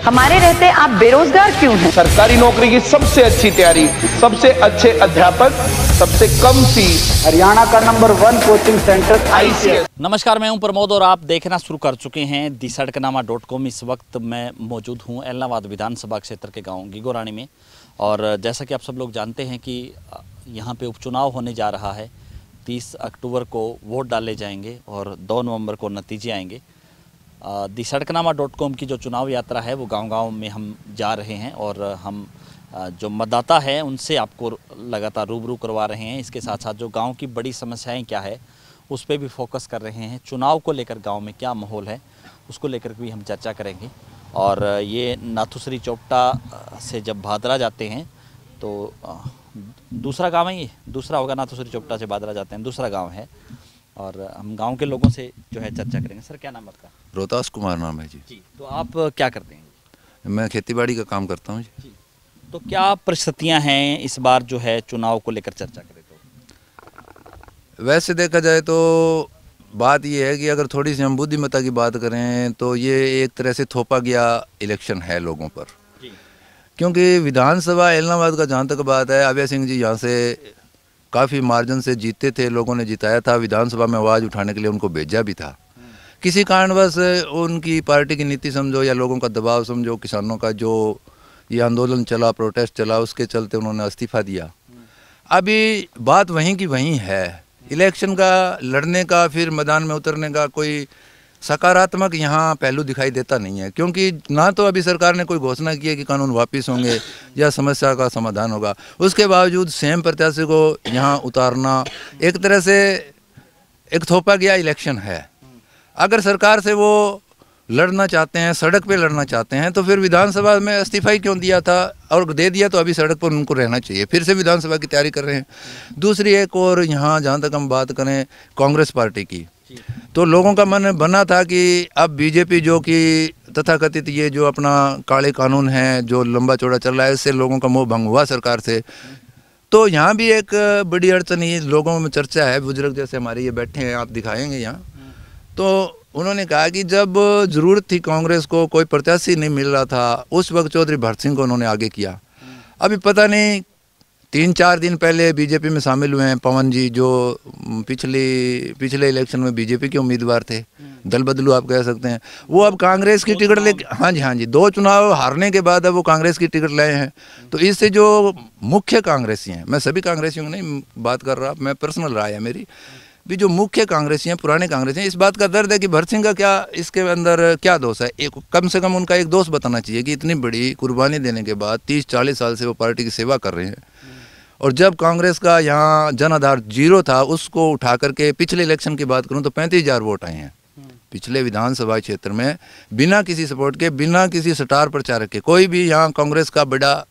हमारे रहते आप बेरोजगार क्यों हैं? सरकारी नौकरी की सबसे अच्छी तैयारी, सबसे अच्छे अध्यापक, सबसे कम फीस, हरियाणा का नंबर 1 कोचिंग सेंटर ICS। नमस्कार, मैं हूं प्रमोद और आप देखना शुरू कर चुके हैं दी-सड़कनामा.com। इस वक्त मैं मौजूद हूं एलनाबाद विधानसभा क्षेत्र के गांव गिगोरानी में। और जैसा कि आप सब लोग जानते हैं कि यहां पे उपचुनाव होने जा रहा है। 30 अक्टूबर को वोट डाले जाएंगे और 2 नवंबर को नतीजे आएंगे। दी-सड़कनामा.com की जो चुनाव यात्रा है वो गांव-गांव में हम जा रहे हैं और हम जो मतदाता है उनसे आपको लगातार रूबरू करवा रहे हैं। इसके साथ साथ जो गांव की बड़ी समस्याएं क्या है उस पर भी फोकस कर रहे हैं। चुनाव को लेकर गांव में क्या माहौल है उसको लेकर भी हम चर्चा करेंगे। और ये नाथुश्री चोपटा से जब भादरा जाते हैं तो दूसरा गांव है, ये दूसरा होगा। नाथुश्री चोपटा से भादरा जाते हैं, दूसरा गांव है। और हम गांव के लोगों से जो है चर्चा करेंगे। सर, क्या नाम आपका? रोहतास कुमार नाम है जी। तो आप क्या करते हैं? मैं खेतीबाड़ी का काम करता हूँ जी। तो क्या परिस्थितियां हैं इस बार जो है चुनाव को लेकर चर्चा करें तो? वैसे देखा जाए तो बात ये है कि अगर थोड़ी सी हम बुद्धिमत्ता की बात करें तो ये एक तरह से थोपा गया इलेक्शन है लोगों पर। क्योंकि विधानसभा एलनाबाद का जहाँ तक बात है, अभय सिंह जी यहाँ से काफ़ी मार्जिन से जीते थे, लोगों ने जिताया था। विधानसभा में आवाज़ उठाने के लिए उनको भेजा भी था। किसी कारणवश उनकी पार्टी की नीति समझो या लोगों का दबाव समझो, किसानों का जो ये आंदोलन चला, प्रोटेस्ट चला, उसके चलते उन्होंने इस्तीफा दिया। अभी बात वहीं की वहीं है। इलेक्शन का लड़ने का, फिर मैदान में उतरने का कोई सकारात्मक यहाँ पहलू दिखाई देता नहीं है। क्योंकि ना तो अभी सरकार ने कोई घोषणा की है कि कानून वापस होंगे या समस्या का समाधान होगा। उसके बावजूद सेम प्रत्याशी को यहाँ उतारना एक तरह से एक थोपा गया इलेक्शन है। अगर सरकार से वो लड़ना चाहते हैं, सड़क पे लड़ना चाहते हैं, तो फिर विधानसभा में इस्तीफा ही क्यों दिया था? और दे दिया तो अभी सड़क पर उनको रहना चाहिए। फिर से विधानसभा की तैयारी कर रहे हैं। दूसरी एक और यहाँ जहाँ तक हम बात करें कांग्रेस पार्टी की, तो लोगों का मन बना था कि अब बीजेपी जो कि तथाकथित ये जो अपना काले कानून है जो लंबा चौड़ा चल रहा है, इससे लोगों का मोह भंग हुआ सरकार से। तो यहाँ भी एक बड़ी अड़चन ये लोगों में चर्चा है। बुजुर्ग जैसे हमारे ये बैठे हैं, आप दिखाएंगे यहाँ। तो उन्होंने कहा कि जब ज़रूरत थी कांग्रेस को, कोई प्रत्याशी नहीं मिल रहा था, उस वक्त चौधरी भरत सिंह को उन्होंने आगे किया। अभी पता नहीं 3-4 दिन पहले बीजेपी में शामिल हुए हैं पवन जी, जो पिछले इलेक्शन में बीजेपी के उम्मीदवार थे, दल बदलू आप कह सकते हैं। वो अब कांग्रेस की टिकट ले, हाँ जी 2 चुनाव हारने के बाद अब वो कांग्रेस की टिकट लाए हैं। तो इससे जो मुख्य कांग्रेसी हैं, मैं सभी कांग्रेसियों की नहीं बात कर रहा, मैं पर्सनल राय है मेरी भी, जो मुख्य कांग्रेसी हैं, पुराने कांग्रेसी हैं, इस बात का दर्द है कि भरत सिंह का क्या इसके अंदर क्या दोष है। एक कम से कम उनका एक दोष बताना चाहिए कि इतनी बड़ी कुर्बानी देने के बाद 30-40 साल से वो पार्टी की सेवा कर रहे हैं। और जब कांग्रेस का यहाँ जन आधार 0 था, उसको उठा करके पिछले इलेक्शन की बात करूँ तो 35,000 वोट आए हैं पिछले विधानसभा क्षेत्र में, बिना किसी सपोर्ट के, बिना किसी स्टार प्रचारक के। कोई भी यहाँ कांग्रेस का बड़ा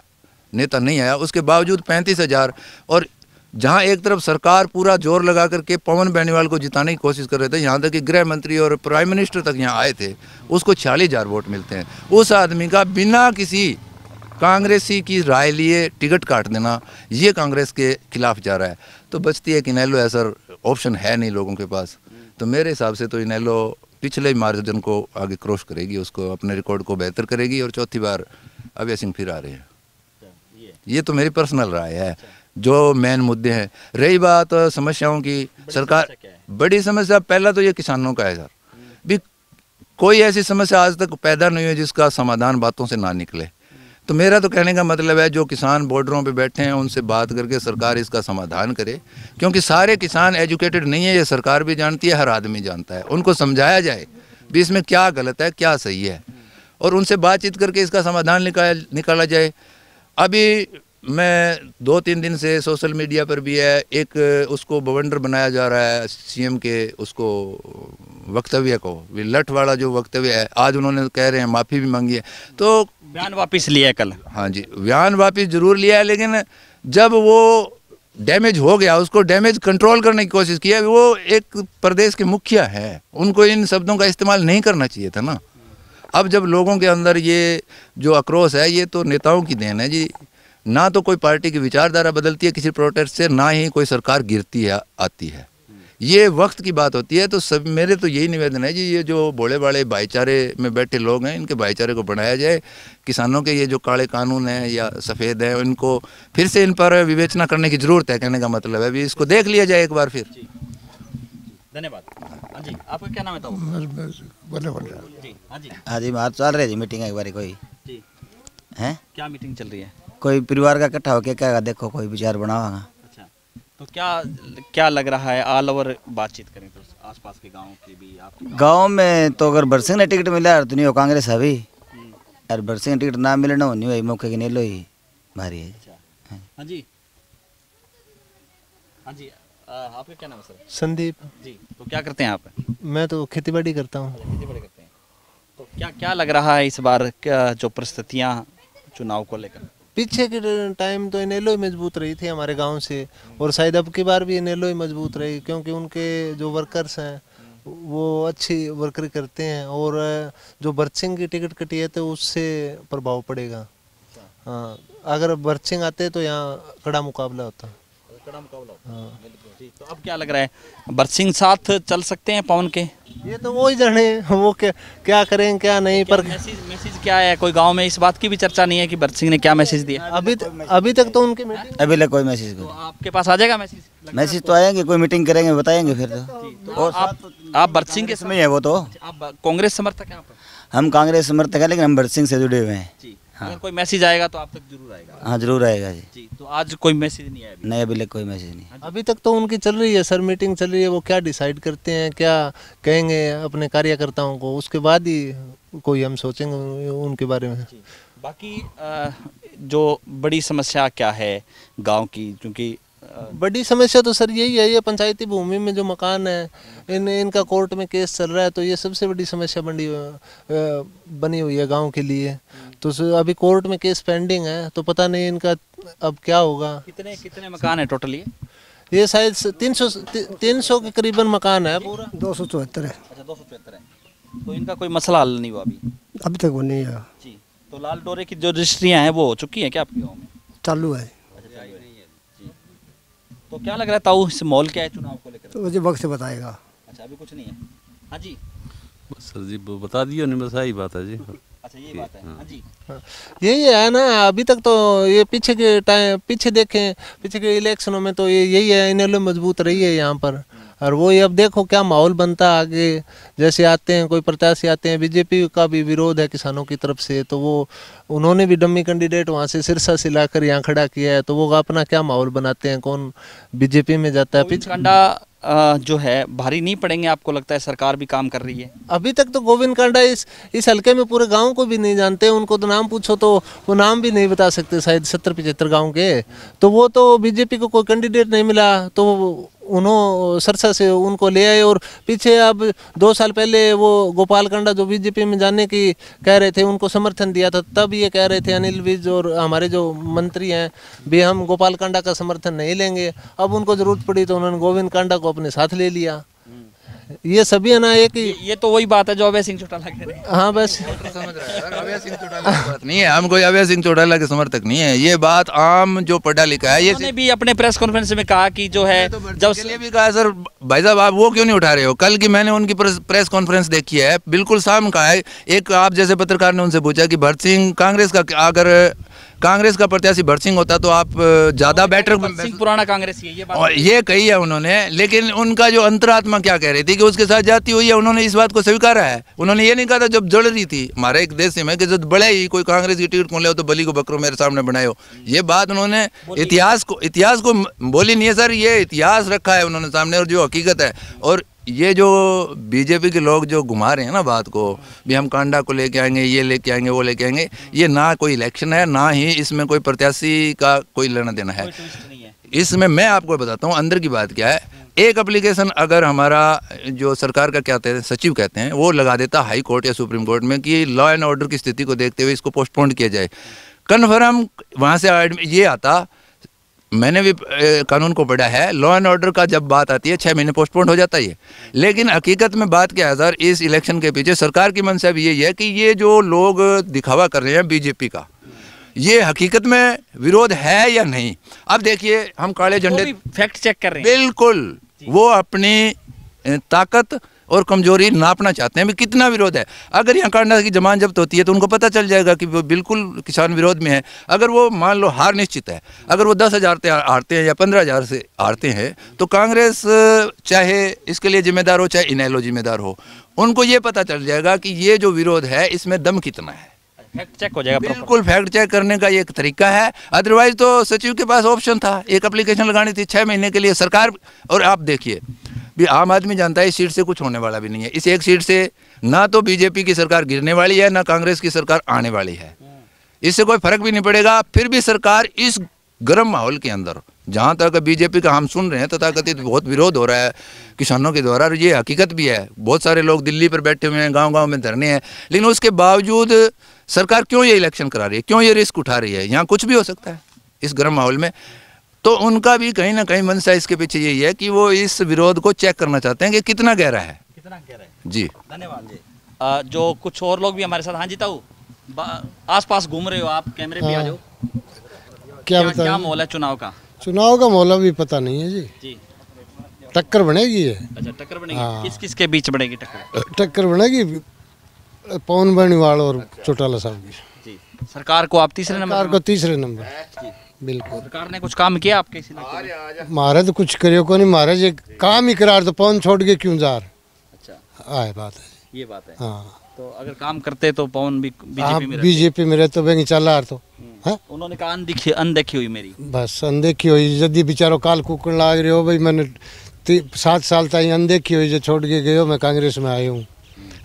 नेता नहीं आया, उसके बावजूद 35,000। और जहाँ एक तरफ सरकार पूरा जोर लगा करके पवन बेनीवाल को जिताने की कोशिश कर रहे थे, यहाँ तक कि गृह मंत्री और प्राइम मिनिस्टर तक यहाँ आए थे, उसको 46,000 वोट मिलते हैं। उस आदमी का बिना किसी कांग्रेसी की राय लिए टिकट काट देना, ये कांग्रेस के खिलाफ जा रहा है। तो बचती है कि इनेलो ऐसा ऑप्शन है नहीं लोगों के पास। तो मेरे हिसाब से तो इनेलो पिछले मार्जिन को आगे क्रॉस करेगी, उसको अपने रिकॉर्ड को बेहतर करेगी और चौथी बार अभय सिंह फिर आ रहे हैं। ये तो मेरी पर्सनल राय है। जो मेन मुद्दे हैं, रही बात समस्याओं की, सरकार बड़ी समस्या पहला तो ये किसानों का है सर। भी कोई ऐसी समस्या आज तक पैदा नहीं हुई जिसका समाधान बातों से ना निकले। तो मेरा तो कहने का मतलब है जो किसान बॉर्डरों पे बैठे हैं उनसे बात करके सरकार इसका समाधान करे। क्योंकि सारे किसान एजुकेटेड नहीं है, ये सरकार भी जानती है, हर आदमी जानता है। उनको समझाया जाए भी इसमें क्या गलत है क्या सही है, और उनसे बातचीत करके इसका समाधान निकाला जाए। अभी मैं 2-3 दिन से सोशल मीडिया पर भी है, एक उसको बवंडर बनाया जा रहा है सीएम के उसको वक्तव्य को, लठ वाला जो वक्तव्य है। आज उन्होंने कह रहे हैं माफ़ी भी मांगी है, तो बयान वापस लिया है कल। हाँ जी, बयान वापस जरूर लिया है, लेकिन जब वो डैमेज हो गया उसको डैमेज कंट्रोल करने की कोशिश की है। वो एक प्रदेश के मुखिया हैं, उनको इन शब्दों का इस्तेमाल नहीं करना चाहिए था ना। अब जब लोगों के अंदर ये जो आक्रोश है, ये तो नेताओं की देन है जी। ना तो कोई पार्टी की विचारधारा बदलती है किसी प्रोटेस्ट से, ना ही कोई सरकार गिरती है आती है। ये वक्त की बात होती है। तो सब मेरे तो यही निवेदन है जी, ये जो भोले भाले भाईचारे में बैठे लोग हैं, इनके भाईचारे को बढ़ाया जाए। किसानों के ये जो काले कानून हैं या सफ़ेद हैं, इनको फिर से इन पर विवेचना करने की ज़रूरत है। कहने का मतलब है अभी इसको देख लिया जाए एक बार फिर। धन्यवाद। हाँ जी, आपका क्या नाम है? जी हाँ जी हाँ जी, बाहर चल रही है मीटिंग एक बारी कोई जी, है, क्या मीटिंग चल रही है? कोई परिवार का इकट्ठा होके क्या देखो कोई विचार बनावागा। अच्छा, तो क्या लग रहा है? ऑल ओवर बातचीत करें तो आसपास के गाँव की भी, आपके गांव में तो अगर बरसिंह ने टिकट मिला तो नहीं हो कांग्रेस अभी, और बरसिंह ने टिकट ना मिले ना नहीं हुई मौके की नहीं लो ही भारी है। हाँ जी, हाँ जी, आपका क्या नाम है सर? संदीप जी, तो क्या करते हैं आप? मैं तो खेतीबाड़ी करता हूँ। खेती बाड़ी करते हैं। तो क्या लग रहा है इस बार जो परिस्थितियाँ चुनाव को लेकर? पीछे के टाइम तो इनेलो ही मजबूत रही थी हमारे गांव से, और शायद अब की बार भी इनेलो ही मजबूत रही, क्योंकि उनके जो वर्कर्स हैं वो अच्छी वर्करी करते हैं, और जो बरसिंह की टिकट कटी है तो उससे प्रभाव पड़ेगा। हाँ, अगर बरसिंह आते तो यहाँ कड़ा मुकाबला होता। कड़ा मुकाबला होता। हाँ। जी, तो अब क्या लग रहा है, बरसिंह साथ चल सकते हैं पवन के? ये तो वो ही जाने वो क्या करें क्या नहीं। पर मैसेज क्या है? कोई गांव में इस बात की भी चर्चा नहीं है कि भरत ने क्या मैसेज दिया? अभी तक तो उनकी मीटिंग अभी लग कोई मैसेज तो आपके पास आ जाएगा मैसेज? मैसेज तो आएंगे, कोई मीटिंग करेंगे बताएंगे फिर तो। और आप भरत के समय है वो तो। आप कांग्रेस समर्थक हैं? हम कांग्रेस समर्थक हैं, लेकिन हम भरत से जुड़े हुए हैं। हाँ। अगर कोई मैसेज आएगा तो आप तक जरूर आएगा? हाँ जरूर आएगा जी। जी, तो आज कोई मैसेज नहीं आया? नहीं अभी लग कोई मैसेज नहीं। अभी तक तो उनकी चल रही है सर, मीटिंग चल रही है। वो क्या डिसाइड करते हैं, क्या कहेंगे अपने कार्यकर्ताओं को, उसके बाद ही कोई हम सोचेंगे उनके बारे में। बाकी जो बड़ी समस्या क्या है गांव की? क्योंकि बड़ी समस्या तो सर यही है, ये पंचायती भूमि में जो मकान है इनका कोर्ट में केस चल रहा है, तो ये सबसे बड़ी समस्या बनी हुई है गांव के लिए। तो अभी कोर्ट में केस पेंडिंग है, तो पता नहीं इनका अब क्या होगा। कितने मकान है टोटल? ये शायद 300 के करीबन मकान है पूरा। 274 है। अच्छा, 274 है। तो इनका कोई मसला हल नहीं हुआ अभी तक वो नहीं है जी। तो लाल डोरे की जो रजिस्ट्रियाँ हैं वो हो चुकी हैं क्या आपके गाँव में? चालू है। तो क्या लग रहा है ताऊ, इस माहौल क्या है चुनाव को लेकर? तो मुझे वक्त से बताएगा। अच्छा, अभी कुछ नहीं है। हाँ जी सर जी बता दियो नहीं, बस यही बात है जी। अच्छा, ये बात है। हाँ जी, यही है ना। अभी तक तो ये पीछे देखें, पीछे के इलेक्शनों में तो यही है, इनेलो मजबूत रही है यहाँ पर। और वो अब देखो क्या माहौल बनता है आगे। जैसे आते हैं कोई प्रत्याशी आते हैं, बीजेपी का भी विरोध है किसानों की तरफ से, तो वो उन्होंने भी डम्मी कैंडिडेट वहाँ से सिरसा से लाकर यहाँ खड़ा किया है, तो वो अपना क्या माहौल बनाते हैं, कौन बीजेपी में जाता है। पीछे कांडा जो है भारी नहीं पड़ेंगे आपको लगता है? सरकार भी काम कर रही है। अभी तक तो गोविंद कांडा इस हल्के में पूरे गांव को भी नहीं जानते। उनको तो नाम पूछो तो वो नाम भी नहीं बता सकते शायद 70-75 गांव के। तो वो तो बीजेपी को कोई कैंडिडेट नहीं मिला तो उन्होंने सरसा से उनको ले आए। और पीछे अब 2 साल पहले वो गोपाल कांडा जो बीजेपी में जाने की कह रहे थे, उनको समर्थन दिया था। तब ये कह रहे थे अनिल विज और हमारे जो मंत्री हैं भी, हम गोपाल कांडा का समर्थन नहीं लेंगे। अब उनको जरूरत पड़ी तो उन्होंने गोविंद कांडा को अपने साथ ले लिया। ये सभी है ना एक ही। ये तो वही बात है जो अभय सिंह चौटाला कह रहे हैं। हाँ बस समझ रहा है अभय सिंह चौटाला की बात नहीं है, हम कोई अभय सिंह चौटाला के समर्थक नहीं है। ये बात आम जो पढ़ा लिखा है, ये उन्होंने भी अपने प्रेस कॉन्फ्रेंस में कहा कि जो है जब के लिए भी कहा। सर भाई साहब आप वो क्यों नहीं उठा रहे हो? कल की मैंने उनकी प्रेस कॉन्फ्रेंस देखी है, बिल्कुल साम कहा है। एक आप जैसे पत्रकार ने उनसे पूछा कि भरत सिंह कांग्रेस का, अगर कांग्रेस का प्रत्याशी भरत सिंह होता तो आप ज्यादा बेटर। पुराना कांग्रेस ये बात और ये कही है उन्होंने, लेकिन उनका जो अंतरात्मा क्या कह रही थी कि उसके साथ जाती हुई है, उन्होंने इस बात को स्वीकारा है। उन्होंने ये नहीं कहा था जब जड़ रही थी हमारे एक देश में कि जब बड़े ही कोई कांग्रेस की टिकट खोले हो तो बली को बकरो मेरे सामने बनाए हो। ये बात उन्होंने इतिहास को बोली नहीं है सर, ये इतिहास रखा है उन्होंने सामने और जो हकीकत है। और ये जो बीजेपी के लोग जो घुमा रहे हैं ना बात को भी, हम कांडा को लेके आएंगे, ये लेके आएंगे, वो लेके आएंगे, ये ना कोई इलेक्शन है, ना ही इसमें कोई प्रत्याशी का कोई लेना देना है। इसमें मैं आपको बताता हूँ अंदर की बात क्या है। एक एप्लीकेशन अगर हमारा जो सरकार का क्या कहते हैं सचिव कहते हैं, वो लगा देता हाई कोर्ट या सुप्रीम कोर्ट में कि लॉ एंड ऑर्डर की स्थिति को देखते हुए इसको पोस्टपोन किया जाए, कन्फर्म वहाँ से ये आता। मैंने भी कानून को पढ़ा है, लॉ एंड ऑर्डर का जब बात आती है 6 महीने पोस्टपोन हो जाता है। लेकिन हकीकत में बात क्या है सर, इस इलेक्शन के पीछे सरकार की मंशा भी यही है कि ये जो लोग दिखावा कर रहे हैं बीजेपी का, ये हकीकत में विरोध है या नहीं। अब देखिए हम काले झंडे फैक्ट चेक कर रहे हैं। बिल्कुल वो अपनी ताकत और कमजोरी नापना चाहते हैं भी कितना विरोध है। अगर यहाँ कांडा की जमानत जब्त होती है तो उनको पता चल जाएगा कि वो बिल्कुल किसान विरोध में है। अगर वो मान लो हार निश्चित है, अगर वो 10,000 से हारते हैं या 15,000 से हारते हैं तो कांग्रेस चाहे इसके लिए जिम्मेदार हो चाहे इनेलो जिम्मेदार हो, उनको ये पता चल जाएगा कि ये जो विरोध है इसमें दम कितना है। फैक्ट चेक हो जाएगा। बिल्कुल फैक्ट चेक करने का ये एक तरीका है। अदरवाइज तो सचिव के पास ऑप्शन था, एक एप्लीकेशन लगानी थी 6 महीने के लिए सरकार। और आप देखिए भी आम आदमी जानता है इस सीट से कुछ होने वाला भी नहीं है। इस एक सीट से ना तो बीजेपी की सरकार गिरने वाली है ना कांग्रेस की सरकार आने वाली है, इससे कोई फर्क भी नहीं पड़ेगा। फिर भी सरकार इस गर्म माहौल के अंदर, जहाँ तक बीजेपी का हम सुन रहे हैं तथाकथित बहुत विरोध हो रहा है किसानों के द्वारा, और ये हकीकत भी है। बहुत सारे लोग दिल्ली पर बैठे हुए हैं, गांव-गांव में धरने हैं, लेकिन उसके बावजूद सरकार क्यों ये इलेक्शन करा रही है, क्यों ये रिस्क उठा रही है? यहाँ कुछ भी हो सकता है इस गर्म माहौल में। तो उनका भी कहीं ना कहीं मंशा इसके पीछे यही है कि वो इस विरोध को चेक करना चाहते हैं कि कितना गहरा है। जी धन्यवाद जी। जो कुछ और लोग भी हमारे साथ। हाँ जी ताऊ, आस-पास घूम रहे हो आप, कैमरे पे आ जाओ। क्या माहौल है चुनाव का? चुनाव का माहौल अभी पता नहीं है जी। टक्कर बनेगी है। अच्छा, टक्कर बनेगी। किस किस के बीच बनेगी टक्कर? टक्कर बनेगी पवन बनीवाल और चौटाला साहब की। जी। सरकार को आप तीसरे नंबर? सरकार को तीसरे नंबर। बिल्कुल। सरकार ने कुछ काम किया आपके इस इलाके में? मारे तो कुछ करियो को नहीं, मारे ये काम ही करार तो पवन छोड़ के क्यों जा रहे? अच्छा, आए बात है, ये बात है। हाँ, तो अगर काम करते तो पवन भी बीजेपी में रहते बेंगी चल रहा तो उन्होंने कहा अनदेखी हुई मेरी, बस अनदेखी हुई। यदि बेचारो काल कुकड़ लाग रहे हो भाई, मैंने 7 साल तक अनदेखी हुई जो छोड़ के गए हो, मैं कांग्रेस में आया हूँ।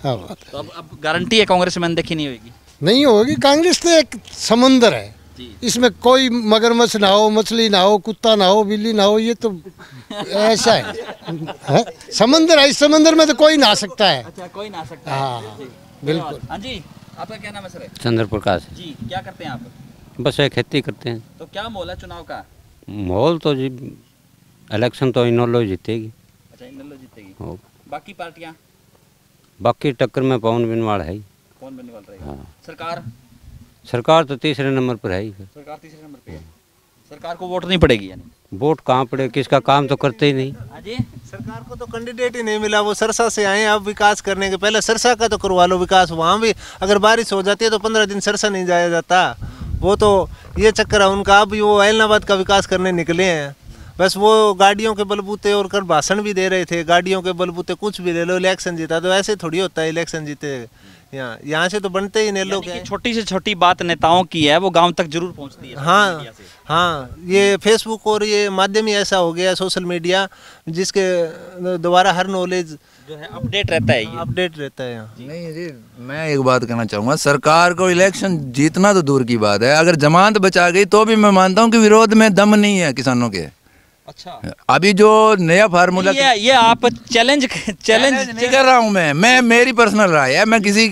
हाँ, तो अब गारंटी है कांग्रेस में अनदेखी नहीं होगी? नहीं होगी। कांग्रेस तो एक समंदर है, इसमें कोई मगरमच्छ ना हो, मछली ना हो, कुत्ता ना हो, बिल्ली ना हो, ये तो ऐसा है, समंदर है। इस समंदर में तो कोई नहा सकता है। अच्छा, कोई नहा सकता है। हाँ बिल्कुल। हाँ जी, आपका क्या नाम है सर? चंद्र प्रकाश जी। क्या करते हैं आप? बस ये खेती करते हैं। तो क्या माहौल है चुनाव का? माहौल तो जी इलेक्शन तो इनेलो जीतेगी। अच्छा, इनेलो जीतेगी। हो। बाकी पार्टियां? बाकी टक्कर में पवन बिनवाल है ही। पवन बिनवाल रहेगा। हाँ। सरकार तो तीसरे नंबर पर है ही। सरकार तीसरे नंबर पे है। सरकार को वोट नहीं पड़ेगी यानी? वोट कहाँ पड़े, किसका काम तो करते ही नहीं। अजय, सरकार को तो कैंडिडेट ही नहीं मिला। वो सरसा से आए अब विकास करने के, पहले सरसा का तो करवा लो विकास। वहाँ भी अगर बारिश हो जाती है तो 15 दिन सरसा नहीं जाया जाता। वो तो ये चक्कर है उनका। अब वो ऐलनाबाद का विकास करने निकले हैं, बस वो गाड़ियों के बलबूते और कर भाषण भी दे रहे थे, गाड़ियों के बलबूते कुछ भी ले लो, इलेक्शन जीता। तो ऐसे थोड़ी होता है इलेक्शन जीते, यहाँ से तो बनते ही नहीं लोग। छोटी से छोटी बात नेताओं की है, वो गांव तक जरूर पहुंचती है। हाँ हाँ, ये फेसबुक और ये माध्यम ही ऐसा हो गया, सोशल मीडिया, जिसके द्वारा हर नॉलेज जो है अपडेट रहता है। अपडेट रहता है यहाँ। नहीं जी, मैं एक बात कहना चाहूँगा, सरकार को इलेक्शन जीतना तो दूर की बात है, अगर जमानत बचा गई तो भी मैं मानता हूँ कि विरोध में दम नहीं है किसानों के। अच्छा, अभी जो नया फार्मूला ये आप चैलेंज नहीं कर रहा हूं मैं मेरी पर्सनल राय है, मैं किसी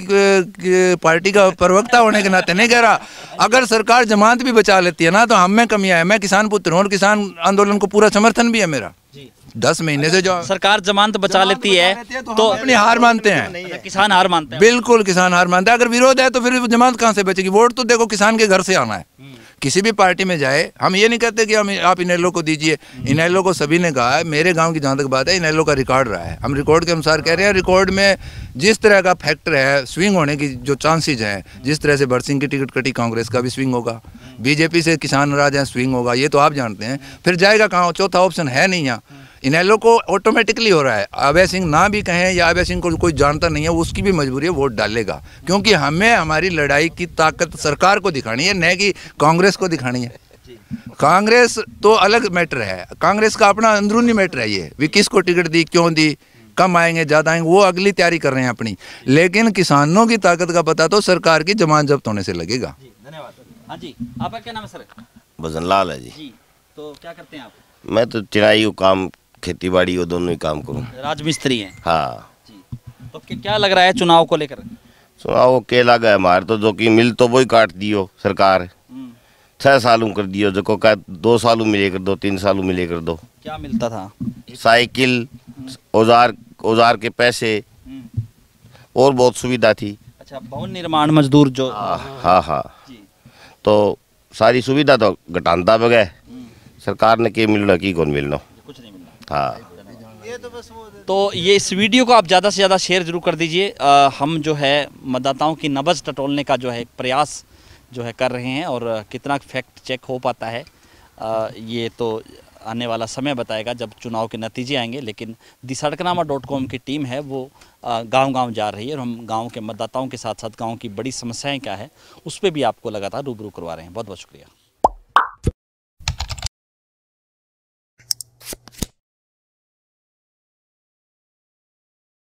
पार्टी का प्रवक्ता होने के नाते नहीं कह रहा। अगर सरकार जमानत भी बचा लेती है ना तो हम में कमियां है। मैं किसान पुत्र हूं और किसान आंदोलन को पूरा समर्थन भी है मेरा। 10 महीने से जो सरकार जमानत बचा लेती है तो अपनी हार मानते हैं, किसान हार मानते हैं। बिल्कुल किसान हार मानते हैं। अगर विरोध है तो फिर जमानत कहाँ से बचेगी? वोट तो देखो किसान के घर से आना है। किसी भी पार्टी में जाए, हम ये नहीं कहते कि हम आप इनेलो को दीजिए। इनेलो को सभी ने कहा है, मेरे गांव की जहाँ तक बात है इनेलो का रिकॉर्ड रहा है, हम रिकॉर्ड के अनुसार कह रहे हैं। रिकॉर्ड में जिस तरह का फैक्टर है, स्विंग होने की जो चांसेज हैं, जिस तरह से बरसिंह की टिकट कटी, कांग्रेस का भी स्विंग होगा, बीजेपी से किसान नाराज हैं, स्विंग होगा, ये तो आप जानते हैं। फिर जाएगा कहाँ? चौथा ऑप्शन है नहीं यहाँ। इनेलो को ऑटोमेटिकली हो रहा है। अभय सिंह ना भी कहें या अभय सिंह को कोई जानता नहीं है, उसकी भी मजबूरी है, वोट डालेगा, क्योंकि हमें हमारी लड़ाई की ताकत सरकार को दिखानी है, न कि कांग्रेस को दिखानी है। कांग्रेस तो अलग मैटर है, कांग्रेस का अपना अंदरूनी मैटर है ये, वे किसको टिकट दी, क्यों दी, कम आएंगे ज़्यादा आएंगे, वो अगली तैयारी कर रहे हैं अपनी। लेकिन किसानों की ताकत का पता तो सरकार की जमानत जब्त होने से लगेगा। धन्यवाद। हाँ जी, आपका क्या नाम है सर? भजन लाल है जी। तो क्या करते हैं आप? मैं तो चिराई को काम, खेती बाड़ी वो दोनों ही काम करूँ। राजमिस्त्री हैं? हाँ जी। तो क्या लग रहा है चुनाव को लेकर? चुनाव के लगा है हमारे तो, जो कि मिल तो वही काट दियो सरकार। 6 सालों कर दियो, जो को 2 सालों मिले कर दो, 3 सालों मिले कर दो। क्या मिलता था? साइकिल, औजार के पैसे और बहुत सुविधा थी। अच्छा, भवन निर्माण मजदूर जो। हाँ हाँ, तो सारी सुविधा तो घटानता बगैर सरकार ने के मिलना की कौन मिलना, कुछ नहीं मिलना। हाँ तो ये इस वीडियो को आप ज़्यादा से ज़्यादा शेयर जरूर कर दीजिए। हम जो है मतदाताओं की नब्ज़ टटोलने का जो है एक प्रयास जो है कर रहे हैं, और कितना फैक्ट चेक हो पाता है ये तो आने वाला समय बताएगा जब चुनाव के नतीजे आएंगे। लेकिन सड़कनामा.com की टीम है वो गांव-गांव जा रही है, और हम गांव के मतदाताओं के साथ साथ गांव की बड़ी समस्याएं क्या है उस पर भी आपको लगातार रूबरू करवा रहे हैं। बहुत बहुत शुक्रिया।